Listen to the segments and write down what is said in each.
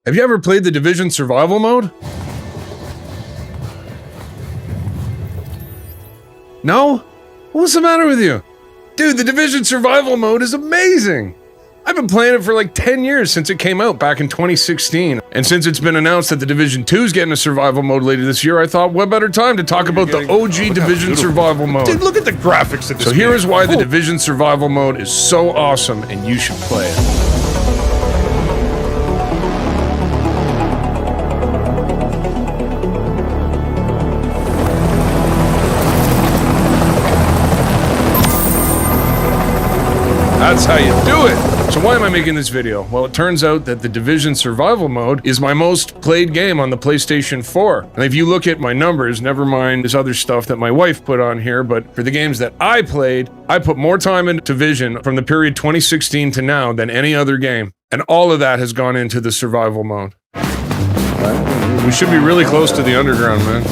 Have you ever played the Division survival mode? No? What's the matter with you? Dude, the Division survival mode is amazing! I've been playing it for like 10 years since it came out back in 2016. And since it's been announced that the Division 2 is getting a survival mode later this year, I thought, what better time to talk about the OG Division survival mode. Dude, look at the graphics of this So here is why the Division survival mode is so awesome and you should play it. That's how you do it! So why am I making this video? Well, it turns out that the Division survival mode is my most played game on the PlayStation 4. And if you look at my numbers, never mind this other stuff that my wife put on here, but for the games that I played, I put more time into Division from the period 2016 to now than any other game. And all of that has gone into the survival mode. We should be really close to the underground, man.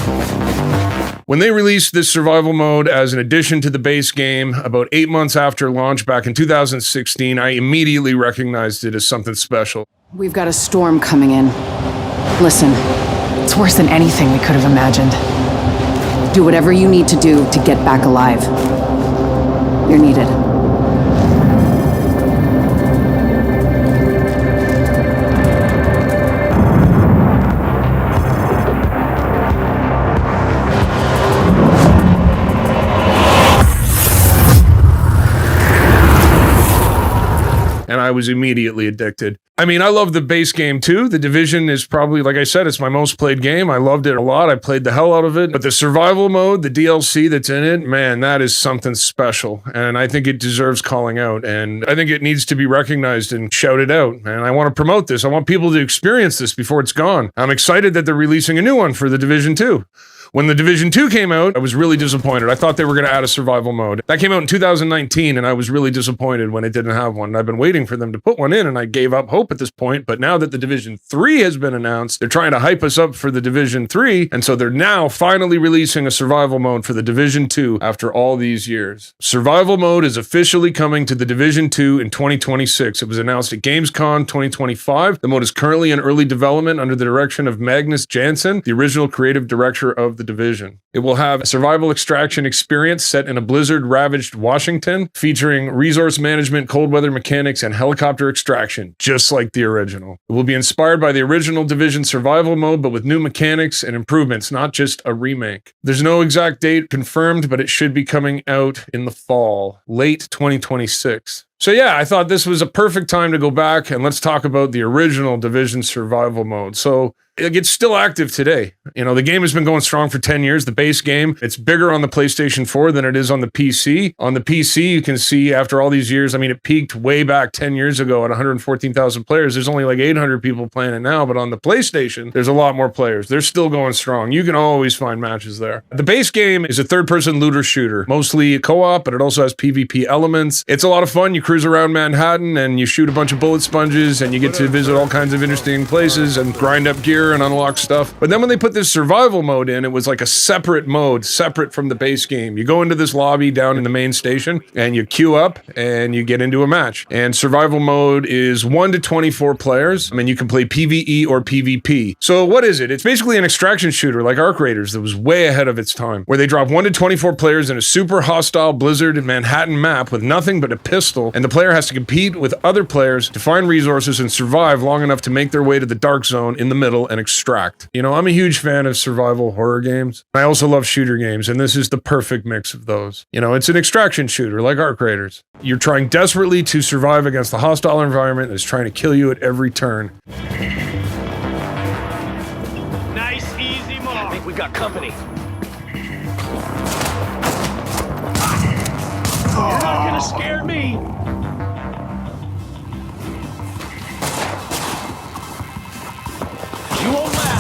When they released this survival mode as an addition to the base game about 8 months after launch back in 2016, I immediately recognized it as something special. We've got a storm coming in. Listen, it's worse than anything we could have imagined. Do whatever you need to do to get back alive. You're needed. And I was immediately addicted. I mean, I love the base game too. The Division is probably, like I said, it's my most played game. I loved it a lot. I played the hell out of it. But the survival mode, the DLC that's in it, man, that is something special. And I think it deserves calling out. And I think it needs to be recognized and shouted out. And I want to promote this. I want people to experience this before it's gone. I'm excited that they're releasing a new one for the Division 2. When the Division 2 came out, I was really disappointed. I thought they were going to add a survival mode. That came out in 2019, and I was really disappointed when it didn't have one. I've been waiting for them to put one in, and I gave up hope at this point. But now that the Division 3 has been announced, they're trying to hype us up for the Division 3, and so they're now finally releasing a survival mode for the Division 2 after all these years. Survival mode is officially coming to the Division 2 in 2026. It was announced at Gamescom 2025. The mode is currently in early development under the direction of Magnus Jansen, the original creative director of the Division. It will have a survival extraction experience set in a blizzard-ravaged Washington, featuring resource management, cold weather mechanics, and helicopter extraction, just like the original. It will be inspired by the original Division survival mode, but with new mechanics and improvements, not just a remake. There's no exact date confirmed, but it should be coming out in the fall, late 2026. So yeah, I thought this was a perfect time to go back and let's talk about the original Division survival mode. So it's still active today. You know, the game has been going strong for 10 years, the base game. It's bigger on the PlayStation 4 than it is on the PC. On the PC, you can see after all these years, I mean, it peaked way back 10 years ago at 114,000 players. There's only like 800 people playing it now, but on the PlayStation, there's a lot more players. They're still going strong. You can always find matches there. The base game is a third-person looter shooter, mostly co-op, but it also has PvP elements. It's a lot of fun. You cruise around Manhattan and you shoot a bunch of bullet sponges and you get to visit all kinds of interesting places and grind up gear and unlock stuff. But then when they put this survival mode in, it was like a separate mode, separate from the base game. You go into this lobby down in the main station and you queue up and you get into a match. And survival mode is 1 to 24 players. I mean, you can play PvE or PvP. So what is it? It's basically an extraction shooter like Arc Raiders that was way ahead of its time, where they drop 1 to 24 players in a super hostile blizzard Manhattan map with nothing but a pistol, and the player has to compete with other players to find resources and survive long enough to make their way to the dark zone in the middle and extract. You know, I'm a huge fan of survival horror games. I also love shooter games, and this is the perfect mix of those. You know, it's an extraction shooter like Arc Raiders. You're trying desperately to survive against the hostile environment that's trying to kill you at every turn. Nice, easy mark. I think we got company. You're not gonna scare me. You won't laugh.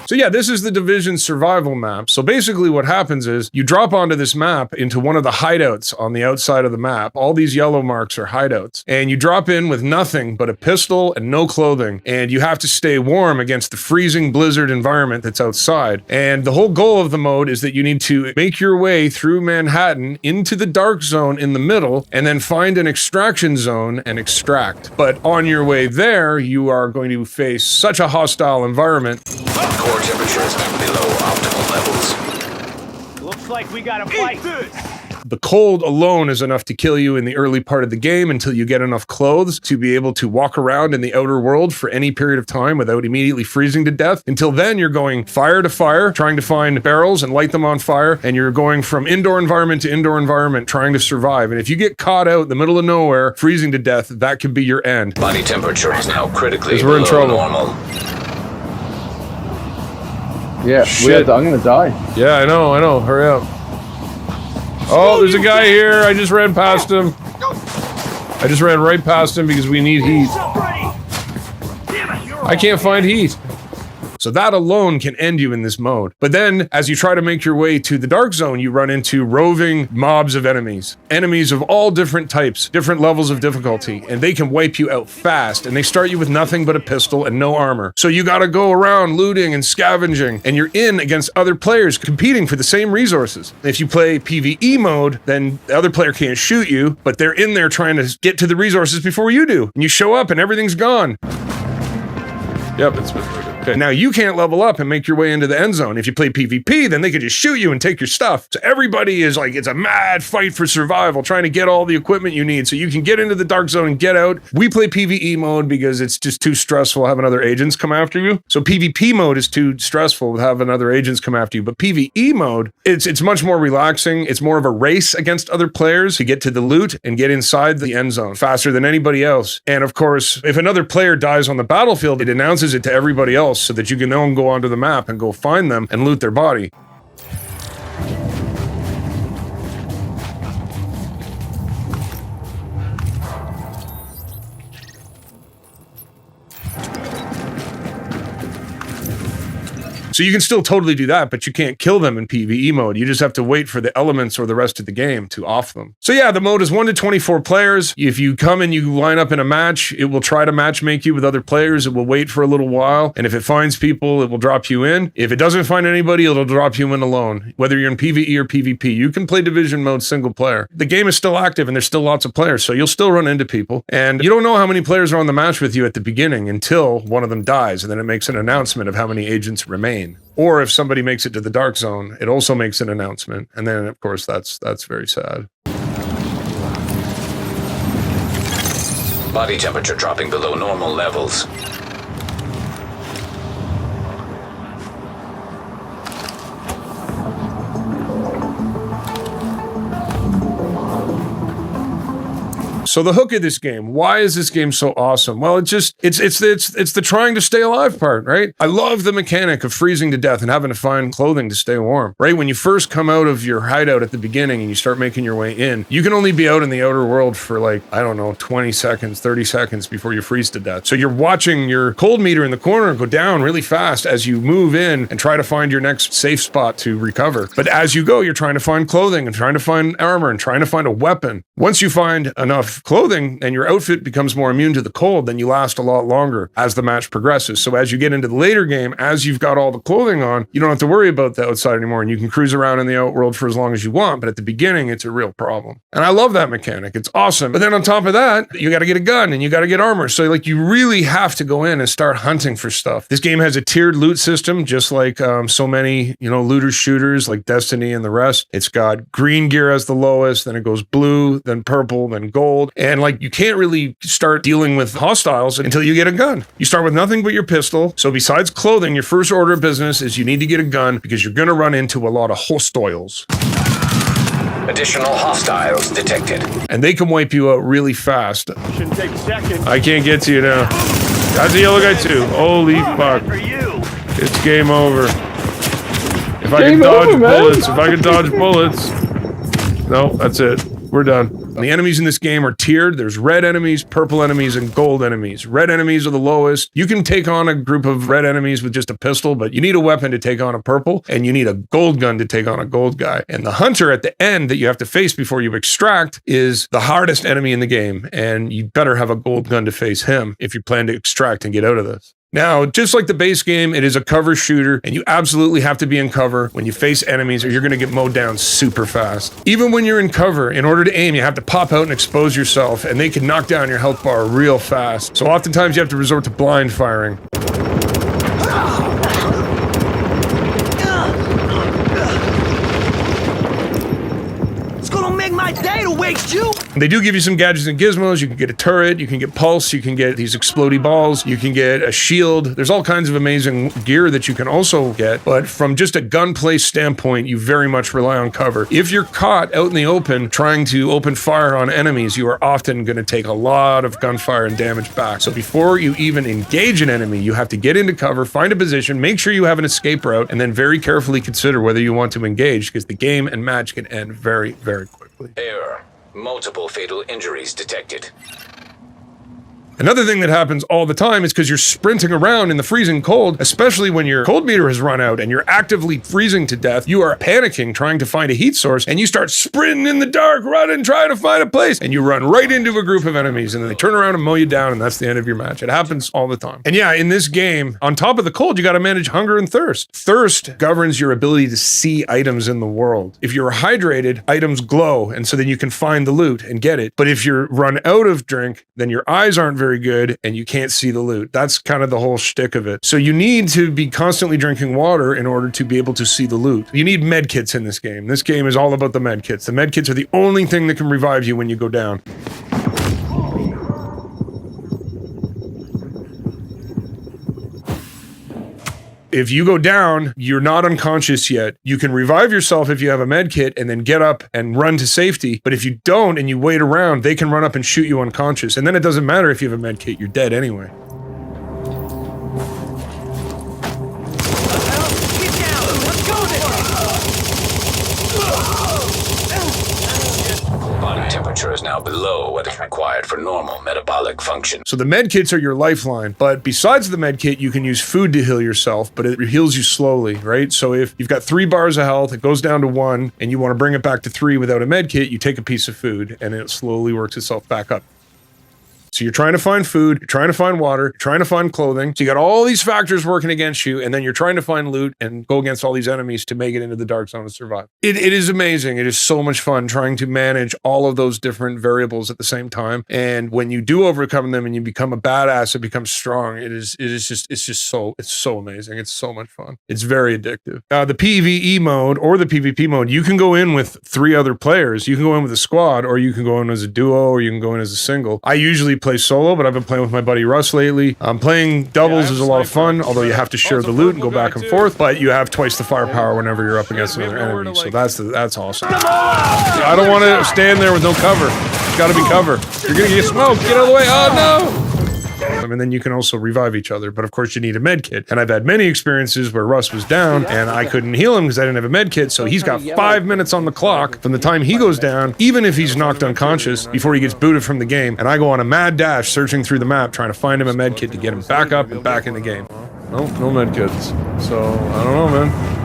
So yeah, this is the Division survival map. So basically what happens is you drop onto this map into one of the hideouts on the outside of the map. All these yellow marks are hideouts. And you drop in with nothing but a pistol and no clothing. And you have to stay warm against the freezing blizzard environment that's outside. And the whole goal of the mode is that you need to make your way through Manhattan into the dark zone in the middle and then find an extraction zone and extract. But on your way there, you are going to face such a hostile environment. Core temperature is below optimal levels. Looks like we gotta fight. The cold alone is enough to kill you in the early part of the game until you get enough clothes to be able to walk around in the outer world for any period of time without immediately freezing to death. Until then, you're going fire to fire, trying to find barrels and light them on fire, and you're going from indoor environment to indoor environment trying to survive. And if you get caught out in the middle of nowhere, freezing to death, that could be your end. Body temperature is now critically We're in below trouble. normal. Yeah, Shit. I'm gonna die. Yeah, I know. Hurry up. Oh, there's a guy here. I just ran past him. I just ran right past him because we need heat. I can't find heat. So that alone can end you in this mode. But then, as you try to make your way to the dark zone, you run into roving mobs of enemies. Enemies of all different types, different levels of difficulty, and they can wipe you out fast, and they start you with nothing but a pistol and no armor. So you gotta go around looting and scavenging, and you're in against other players competing for the same resources. If you play PvE mode, then the other player can't shoot you, but they're in there trying to get to the resources before you do. And you show up and everything's gone. Yep, it's okay. Now you can't level up and make your way into the end zone. If you play PvP, then they could just shoot you and take your stuff. So everybody is like, it's a mad fight for survival, trying to get all the equipment you need so you can get into the dark zone and get out. We play PvE mode because it's just too stressful having other agents come after you. So PvP mode is too stressful with having other agents come after you. But PvE mode, it's much more relaxing. It's more of a race against other players to get to the loot and get inside the end zone faster than anybody else. And of course, if another player dies on the battlefield, it announces it to everybody else so that you can then go onto the map and go find them and loot their body. So you can still totally do that, but you can't kill them in PvE mode. You just have to wait for the elements or the rest of the game to off them. So yeah, the mode is 1 to 24 players. If you come and you line up in a match, it will try to match make you with other players. It will wait for a little while. And if it finds people, it will drop you in. If it doesn't find anybody, it'll drop you in alone. Whether you're in PvE or PvP, you can play Division mode single player. The game is still active and there's still lots of players, so you'll still run into people. And you don't know how many players are on the match with you at the beginning until one of them dies, and then it makes an announcement of how many agents remain. Or if somebody makes it to the dark zone, it also makes an announcement. And then, of course, that's very sad. Body temperature dropping below normal levels. So the hook of this game, why is this game so awesome? Well, it's the trying to stay alive part, right? I love the mechanic of freezing to death and having to find clothing to stay warm, right? When you first come out of your hideout at the beginning and you start making your way in, you can only be out in the outer world for like, I don't know, 20 seconds, 30 seconds before you freeze to death. So you're watching your cold meter in the corner go down really fast as you move in and try to find your next safe spot to recover. But as you go, you're trying to find clothing and trying to find armor and trying to find a weapon. Once you find enough clothing and your outfit becomes more immune to the cold, then you last a lot longer as the match progresses. So as you get into the later game, as you've got all the clothing on, you don't have to worry about the outside anymore, and you can cruise around in the outworld for as long as you want. But at the beginning, it's a real problem. And I love that mechanic. It's awesome. But then on top of that, you got to get a gun and you got to get armor. So like you really have to go in and start hunting for stuff. This game has a tiered loot system, just like so many, looter shooters like Destiny and the rest. It's got green gear as the lowest, then it goes blue, then purple, then gold. And like you can't really start dealing with hostiles until you get a gun. You start with nothing but your pistol. So besides clothing, your first order of business is you need to get a gun because you're going to run into a lot of hostiles. Additional hostiles detected. And they can wipe you out really fast. Shouldn't take a second. I can't get to you now. That's a yellow guy too. Holy fuck. For you. It's game over. If I can dodge bullets, No, that's it. We're done. The enemies in this game are tiered. There's red enemies, purple enemies, and gold enemies. Red enemies are the lowest. You can take on a group of red enemies with just a pistol, but you need a weapon to take on a purple, and you need a gold gun to take on a gold guy. And the hunter at the end that you have to face before you extract is the hardest enemy in the game, and you better have a gold gun to face him if you plan to extract and get out of this. Now, just like the base game, it is a cover shooter, and you absolutely have to be in cover when you face enemies or you're going to get mowed down super fast. Even when you're in cover, in order to aim, you have to pop out and expose yourself, and they can knock down your health bar real fast. So oftentimes you have to resort to blind firing. My day to waste you. They do give you some gadgets and gizmos. You can get a turret, you can get pulse, you can get these explodey balls, you can get a shield. There's all kinds of amazing gear that you can also get, but from just a gunplay standpoint, you very much rely on cover. If you're caught out in the open trying to open fire on enemies, you are often going to take a lot of gunfire and damage back. So before you even engage an enemy, you have to get into cover, find a position, make sure you have an escape route, and then very carefully consider whether you want to engage, because the game and match can end very, very quickly. Error. Multiple fatal injuries detected. Another thing that happens all the time is because you're sprinting around in the freezing cold, especially when your cold meter has run out and you're actively freezing to death, you are panicking trying to find a heat source, and you start sprinting in the dark, running, trying to find a place, and you run right into a group of enemies, and then they turn around and mow you down, and that's the end of your match. It happens all the time. And yeah, in this game, on top of the cold, you got to manage hunger and thirst. Thirst governs your ability to see items in the world. If you're hydrated, items glow, and so then you can find the loot and get it. But if you're run out of drink, then your eyes aren't very good and you can't see the loot. That's kind of the whole shtick of it. So you need to be constantly drinking water in order to be able to see the loot. You need medkits in this game. This game is all about the medkits. The medkits are the only thing that can revive you when you go down. If you go down, you're not unconscious yet. You can revive yourself if you have a med kit and then get up and run to safety. But if you don't and you wait around, they can run up and shoot you unconscious. And then it doesn't matter if you have a med kit, you're dead anyway. Body temperature is now below what is required for normal metabolic function. So the med kits are your lifeline, but besides the med kit, you can use food to heal yourself, but it heals you slowly, right? So if you've got 3 bars of health, it goes down to 1, and you want to bring it back to 3 without a med kit, you take a piece of food, and it slowly works itself back up. So you're trying to find food, you're trying to find water, you're trying to find clothing. So you got all these factors working against you, and then you're trying to find loot and go against all these enemies to make it into the dark zone and survive. It is amazing. It is so much fun trying to manage all of those different variables at the same time. And when you do overcome them and you become a badass, it becomes strong. It's so amazing. It's so much fun. It's very addictive. The PvE mode or the PvP mode, you can go in with 3 other players. You can go in with a squad, or you can go in as a duo, or you can go in as a single. I usually play solo, but I've been playing with my buddy Russ lately. Playing doubles is a lot of fun, although you have to share the loot and go back and forth, but you have twice the firepower whenever you're up against another enemy, so that's awesome. I don't want to stand there with no cover. It's got to be cover. You're gonna get smoked. Get out of the way. Oh no! And then you can also revive each other, but of course you need a med kit. And I've had many experiences where Russ was down and I couldn't heal him because I didn't have a med kit, so he's got 5 minutes on the clock from the time he goes down, even if he's knocked unconscious, before he gets booted from the game. And I go on a mad dash searching through the map trying to find him a med kit to get him back up and back in the game. Nope, no med kits. So I don't know, man.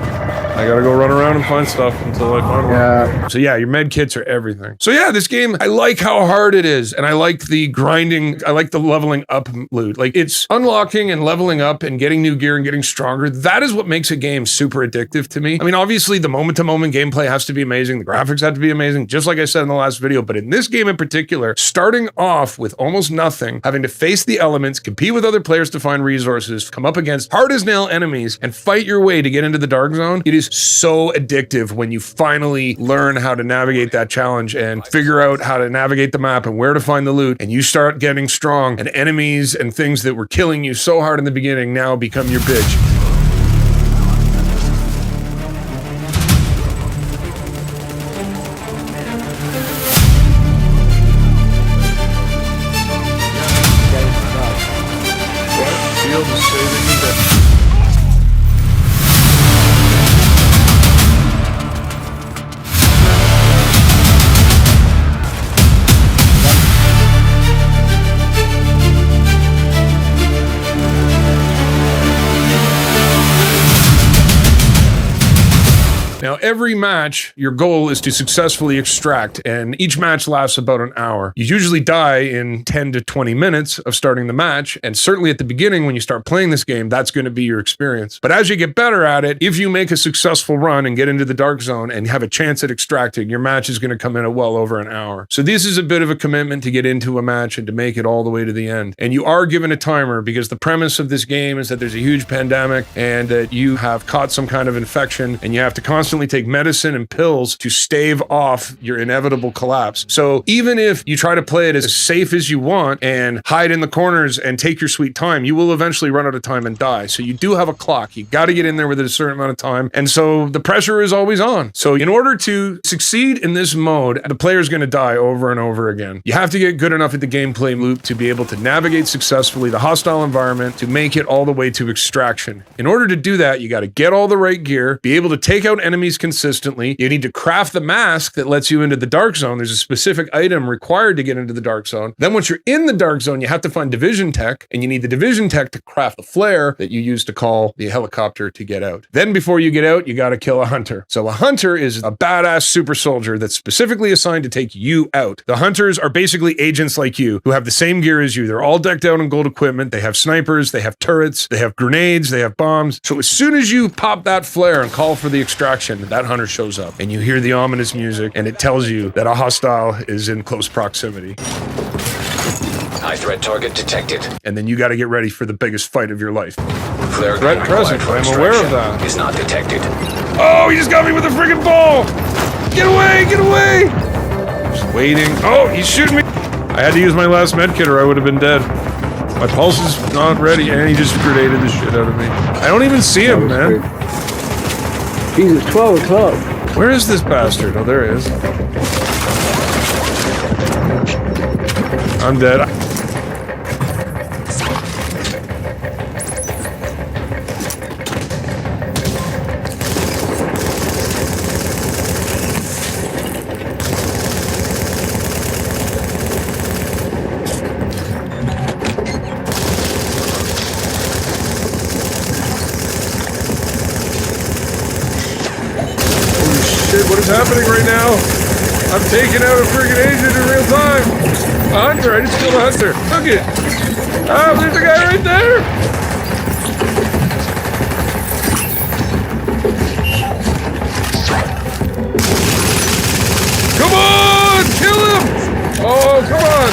I gotta go run around and find stuff until I find one. So yeah, your med kits are everything. So yeah, this game, I like how hard it is, and I like the grinding, I like the leveling up loot. Like, it's unlocking and leveling up and getting new gear and getting stronger. That is what makes a game super addictive to me. I mean, obviously the moment-to-moment gameplay has to be amazing, the graphics have to be amazing, just like I said in the last video, but in this game in particular, starting off with almost nothing, having to face the elements, compete with other players to find resources, come up against hard-as-nail enemies, and fight your way to get into the dark zone, it is so addictive when you finally learn how to navigate that challenge and figure out how to navigate the map and where to find the loot, and you start getting strong, and enemies and things that were killing you so hard in the beginning now become your bitch. Now, every match, your goal is to successfully extract, and each match lasts about an hour. You usually die in 10 to 20 minutes of starting the match, and certainly at the beginning when you start playing this game, that's going to be your experience. But as you get better at it, if you make a successful run and get into the dark zone and have a chance at extracting, your match is going to come in at well over an hour. So this is a bit of a commitment to get into a match and to make it all the way to the end. And you are given a timer because the premise of this game is that there's a huge pandemic and that you have caught some kind of infection and you have to constantly take medicine and pills to stave off your inevitable collapse. So even if you try to play it as safe as you want and hide in the corners and take your sweet time, you will eventually run out of time and die. So you do have a clock. You got to get in there within a certain amount of time. And so the pressure is always on. So in order to succeed in this mode, the player is going to die over and over again. You have to get good enough at the gameplay loop to be able to navigate successfully the hostile environment to make it all the way to extraction. In order to do that, you got to get all the right gear, be able to take out enemies consistently. You need to craft the mask that lets you into the dark zone. There's a specific item required to get into the dark zone. Then once you're in the dark zone, you have to find division tech, and you need the division tech to craft the flare that you use to call the helicopter to get out. Then before you get out, you got to kill a hunter. So a hunter is a badass super soldier that's specifically assigned to take you out. The hunters are basically agents like you who have the same gear as you. They're all decked out in gold equipment. They have snipers, they have turrets, they have grenades, they have bombs. So as soon as you pop that flare and call for the extraction, that hunter shows up and you hear the ominous music and it tells you that a hostile is in close proximity. High threat target detected. And then you got to get ready for the biggest fight of your life. Flare Threat gun present. required for I'm aware of extraction that. is not detected. Oh, he just got me with a friggin' ball! Get away! Get away! Just waiting. Oh, he's shooting me! I had to use my last medkit or I would have been dead. My pulse is not ready, and he just grenaded the shit out of me. I don't even see him, man. Jesus, 12 o'clock. Where is this bastard? Oh, there he is. I'm dead. Shit, what is happening right now? I'm taking out a freaking agent in real time. A hunter, I just killed a hunter. Look it. Oh, there's a guy right there. Come on, kill him. Oh, come on.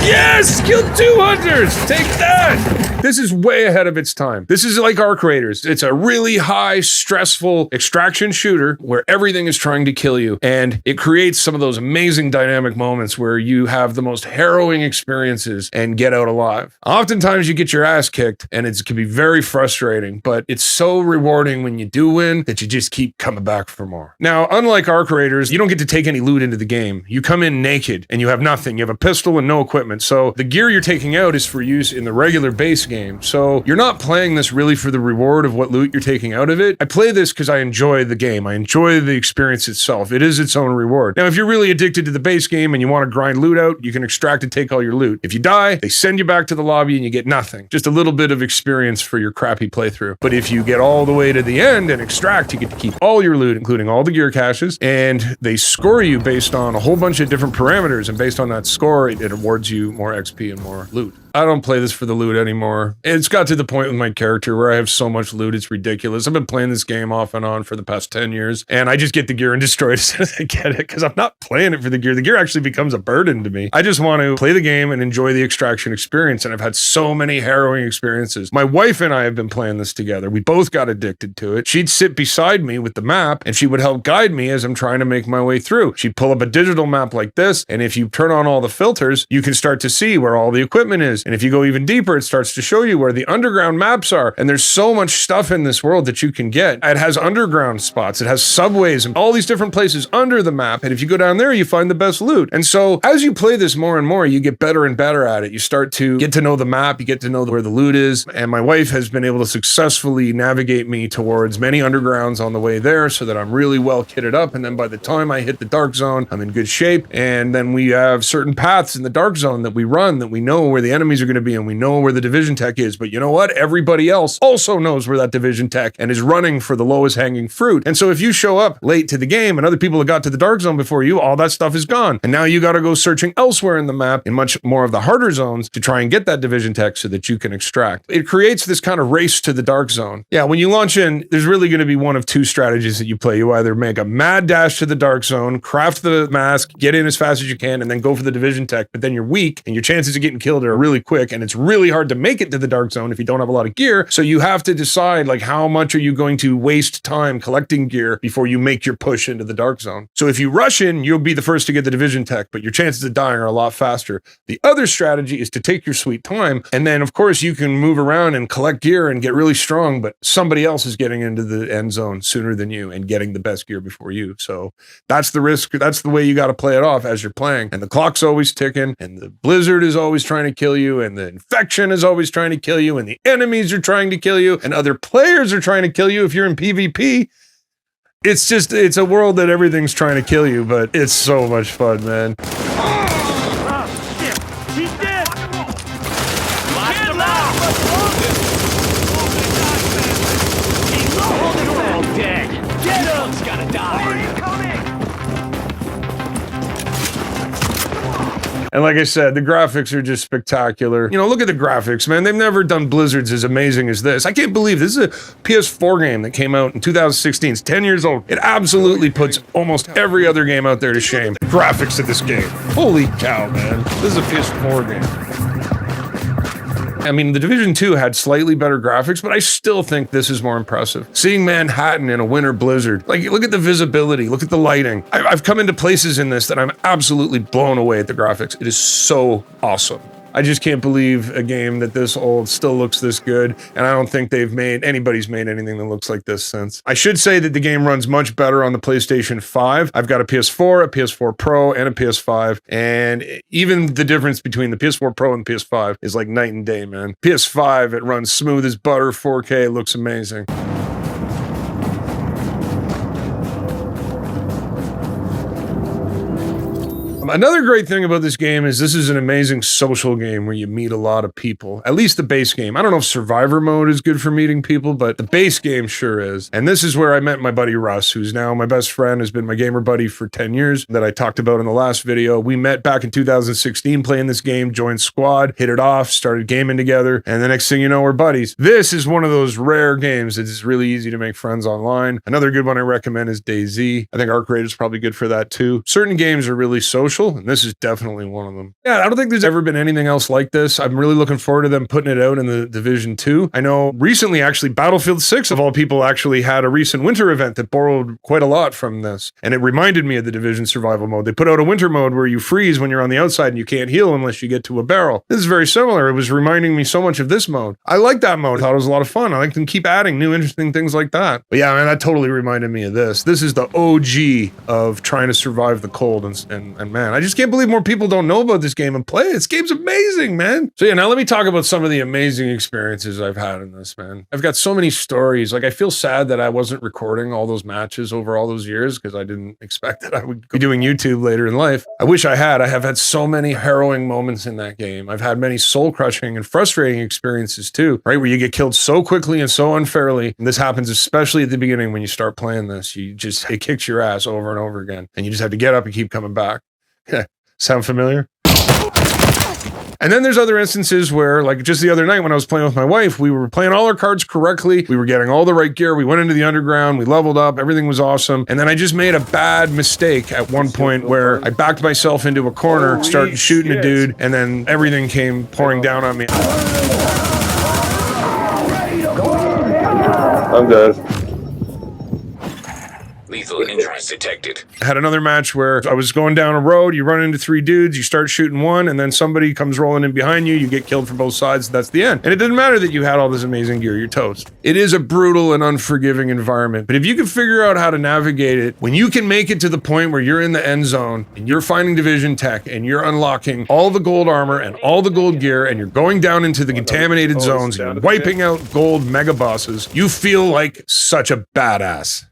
Yes, killed 2 hunters. Take that. This is way ahead of its time. This is like Arc Raiders. It's a really high, stressful extraction shooter where everything is trying to kill you. And it creates some of those amazing dynamic moments where you have the most harrowing experiences and get out alive. Oftentimes you get your ass kicked and it can be very frustrating, but it's so rewarding when you do win that you just keep coming back for more. Now, unlike Arc Raiders, you don't get to take any loot into the game. You come in naked and you have nothing. You have a pistol and no equipment. So the gear you're taking out is for use in the regular base game. So you're not playing this really for the reward of what loot you're taking out of it. I play this because I enjoy the game. I enjoy the experience itself. It is its own reward. Now, if you're really addicted to the base game and you want to grind loot out, you can extract and take all your loot. If you die, they send you back to the lobby and you get nothing. Just a little bit of experience for your crappy playthrough. But if you get all the way to the end and extract, you get to keep all your loot, including all the gear caches, and they score you based on a whole bunch of different parameters, and based on that score, it awards you more XP and more loot. I don't play this for the loot anymore. It's got to the point with my character where I have so much loot, it's ridiculous. I've been playing this game off and on for the past 10 years, and I just get the gear and destroy it as soon as I get it, because I'm not playing it for the gear. The gear actually becomes a burden to me. I just want to play the game and enjoy the extraction experience, and I've had so many harrowing experiences. My wife and I have been playing this together. We both got addicted to it. She'd sit beside me with the map, and she would help guide me as I'm trying to make my way through. She'd pull up a digital map like this, and if you turn on all the filters, you can start to see where all the equipment is. And if you go even deeper, it starts to show you where the underground maps are. And there's so much stuff in this world that you can get. It has underground spots. It has subways and all these different places under the map. And if you go down there, you find the best loot. And so as you play this more and more, you get better and better at it. You start to get to know the map. You get to know where the loot is. And my wife has been able to successfully navigate me towards many undergrounds on the way there so that I'm really well kitted up. And then by the time I hit the dark zone, I'm in good shape. And then we have certain paths in the dark zone that we run that we know where the enemies enemies are going to be, and we know where the division tech is. But you know what? Everybody else also knows where that division tech and is running for the lowest hanging fruit. And so if you show up late to the game and other people have got to the dark zone before you, all that stuff is gone. And now you got to go searching elsewhere in the map in much more of the harder zones to try and get that division tech so that you can extract. It creates this kind of race to the dark zone. Yeah, when you launch in, there's really going to be one of two strategies that you play. You either make a mad dash to the dark zone, craft the mask, get in as fast as you can, and then go for the division tech, but then you're weak and your chances of getting killed are really quick, and it's really hard to make it to the dark zone if you don't have a lot of gear. So you have to decide, like, how much are you going to waste time collecting gear before you make your push into the dark zone. So if you rush in, you'll be the first to get the division tech, but your chances of dying are a lot faster. The other strategy is to take your sweet time, and then of course you can move around and collect gear and get really strong, but somebody else is getting into the end zone sooner than you and getting the best gear before you. So that's the risk. That's the way you got to play it off as you're playing. And the clock's always ticking, and the blizzard is always trying to kill you, and the infection is always trying to kill you, and the enemies are trying to kill you, and other players are trying to kill you if you're in PvP. It's a world that everything's trying to kill you, but it's so much fun, man. Shit. He's dead. Get him out. You're all dead. Get him. He's gotta die. And like I said, the graphics are just spectacular. You know, look at the graphics, man. They've never done Blizzards as amazing as this. I can't believe this is a PS4 game that came out in 2016. It's 10 years old. It absolutely puts almost every other game out there to shame. The graphics of this game. Holy cow, man. This is a PS4 game. I mean, The Division 2 had slightly better graphics, but I still think this is more impressive. Seeing Manhattan in a winter blizzard, like, look at the visibility, look at the lighting. I've come into places in this that I'm absolutely blown away at the graphics. It is so awesome. I just can't believe a game that this old still looks this good, and I don't think anybody's made anything that looks like this since. I should say that the game runs much better on the PlayStation 5. I've got a PS4, a PS4 Pro, and a PS5, and even the difference between the PS4 Pro and the PS5 is like night and day, man. PS5, it runs smooth as butter, 4K, it looks amazing. Another great thing about this game is this is an amazing social game where you meet a lot of people. At least the base game. I don't know if survivor mode is good for meeting people, but the base game sure is. And this is where I met my buddy Russ, who's now my best friend, has been my gamer buddy for 10 years that I talked about in the last video. We met back in 2016 playing this game, joined squad, hit it off, started gaming together, and the next thing you know, we're buddies. This is one of those rare games that is really easy to make friends online. Another good one I recommend is DayZ. I think Arc Raid is probably good for that too. Certain games are really social, and this is definitely one of them. Yeah, I don't think there's ever been anything else like this. I'm really looking forward to them putting it out in the Division 2. I know recently, actually, Battlefield 6, of all people, actually had a recent winter event that borrowed quite a lot from this, and it reminded me of the Division survival mode. They put out a winter mode where you freeze when you're on the outside and you can't heal unless you get to a barrel. This is very similar. It was reminding me so much of this mode. I like that mode. I thought it was a lot of fun. I like them keep adding new interesting things like that. But yeah, man, that totally reminded me of this. This is the OG of trying to survive the cold, and man, I just can't believe more people don't know about this game and play it. This game's amazing, man. So yeah, now let me talk about some of the amazing experiences I've had in this, man. I've got so many stories. Like, I feel sad that I wasn't recording all those matches over all those years because I didn't expect that I would be doing YouTube later in life. I wish I had. I have had so many harrowing moments in that game. I've had many soul-crushing and frustrating experiences too, right? Where you get killed so quickly and so unfairly. And this happens especially at the beginning when you start playing this. It kicks your ass over and over again. And you just have to get up and keep coming back. Sound familiar? And then there's other instances where, like just the other night when I was playing with my wife, we were playing all our cards correctly. We were getting all the right gear. We went into the underground. We leveled up. Everything was awesome. And then I just made a bad mistake at one point where I backed myself into a corner, started shooting a dude, and then everything came pouring down on me. I'm dead. Lethal injuries detected. I had another match where I was going down a road, you run into three dudes, you start shooting one, and then somebody comes rolling in behind you, you get killed from both sides, that's the end. And it didn't matter that you had all this amazing gear, you're toast. It is a brutal and unforgiving environment, but if you can figure out how to navigate it, when you can make it to the point where you're in the end zone, and you're finding division tech, and you're unlocking all the gold armor and all the gold gear, and you're going down into the contaminated zones, and you're wiping out gold mega bosses, you feel like such a badass.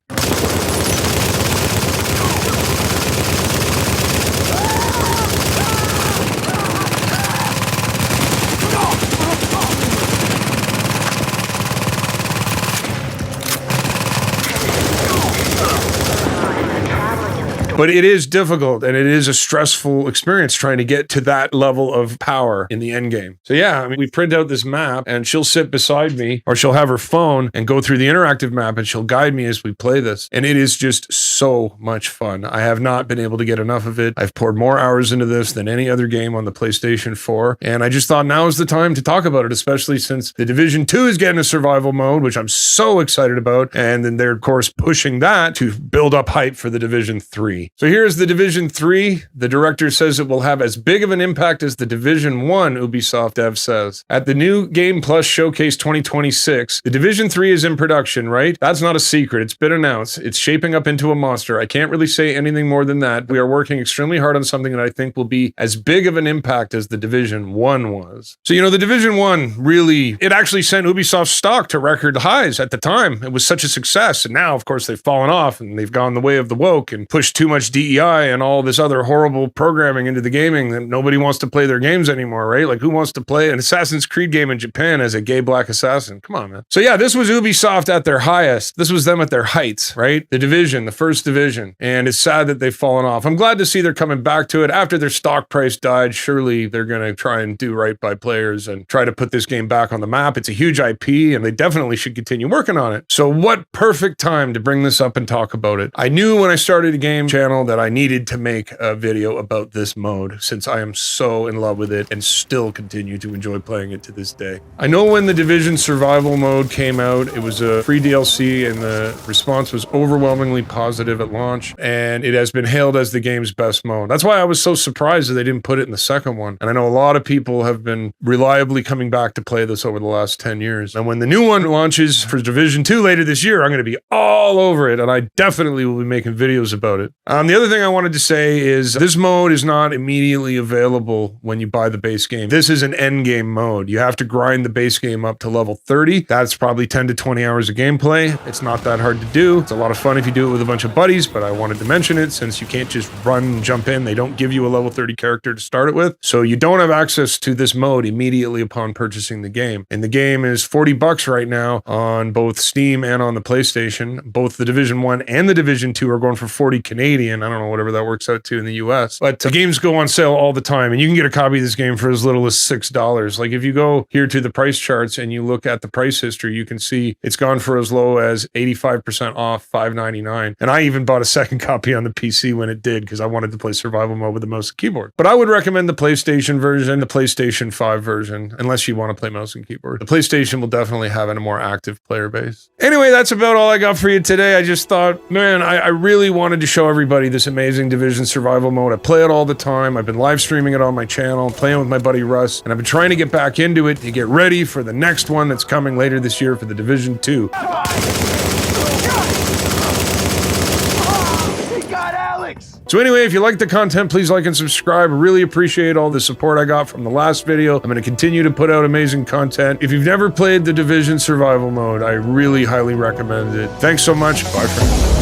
But it is difficult, and it is a stressful experience trying to get to that level of power in the end game. So yeah, I mean, we print out this map, and she'll sit beside me, or she'll have her phone and go through the interactive map, and she'll guide me as we play this. And it is just so much fun. I have not been able to get enough of it. I've poured more hours into this than any other game on the PlayStation 4, and I just thought now is the time to talk about it, especially since The Division 2 is getting a survival mode, which I'm so excited about, and then they're, of course, pushing that to build up hype for The Division 3. So here's The Division 3. The director says it will have as big of an impact as The Division 1, Ubisoft dev says. At the new Game Plus Showcase 2026, The Division 3 is in production, right? That's not a secret. It's been announced. It's shaping up into a monster. I can't really say anything more than that. We are working extremely hard on something that I think will be as big of an impact as The Division 1 was. So, The Division 1 really, it actually sent Ubisoft's stock to record highs at the time. It was such a success. And now, of course, they've fallen off and they've gone the way of the woke and pushed too much DEI and all this other horrible programming into the gaming that nobody wants to play their games anymore, right? Like, who wants to play an Assassin's Creed game in Japan as a gay black assassin? Come on, man. So yeah, this was Ubisoft at their highest. This was them at their heights, right? The Division, the first Division. And it's sad that they've fallen off. I'm glad to see they're coming back to it. After their stock price died, surely they're going to try and do right by players and try to put this game back on the map. It's a huge IP, and they definitely should continue working on it. So what perfect time to bring this up and talk about it. I knew when I started a game channel that I needed to make a video about this mode, since I am so in love with it and still continue to enjoy playing it to this day. I know when the Division survival mode came out, it was a free DLC, and the response was overwhelmingly positive at launch, and it has been hailed as the game's best mode. That's why I was so surprised that they didn't put it in the second one. And I know a lot of people have been reliably coming back to play this over the last 10 years. And when the new one launches for Division 2 later this year, I'm going to be all over it, and I definitely will be making videos about it. The other thing I wanted to say is this mode is not immediately available when you buy the base game. This is an end game mode. You have to grind the base game up to level 30. That's probably 10 to 20 hours of gameplay. It's not that hard to do. It's a lot of fun if you do it with a bunch of buddies, but I wanted to mention it since you can't just run and jump in. They don't give you a level 30 character to start it with. So you don't have access to this mode immediately upon purchasing the game. And the game is $40 right now on both Steam and on the PlayStation. Both the Division 1 and the Division 2 are going for 40 Canadian. I don't know, whatever that works out to in the US. But the games go on sale all the time, and you can get a copy of this game for as little as $6. Like, if you go here to the price charts and you look at the price history, you can see it's gone for as low as 85% off, $5.99. And I even bought a second copy on the PC when it did, because I wanted to play survival mode with the mouse and keyboard. But I would recommend the PlayStation version, the PlayStation 5 version, unless you want to play mouse and keyboard. The PlayStation will definitely have a more active player base. Anyway, that's about all I got for you today. I just thought, man, I really wanted to show everybody this amazing Division survival mode. I play it all the time. I've been live streaming it on my channel, playing with my buddy Russ, and I've been trying to get back into it to get ready for the next one that's coming later this year for the Division 2. He got Alex! So anyway, if you like the content, please like and subscribe. I really appreciate all the support I got from the last video. I'm going to continue to put out amazing content. If you've never played the Division survival mode, I really highly recommend it. Thanks so much. Bye for now.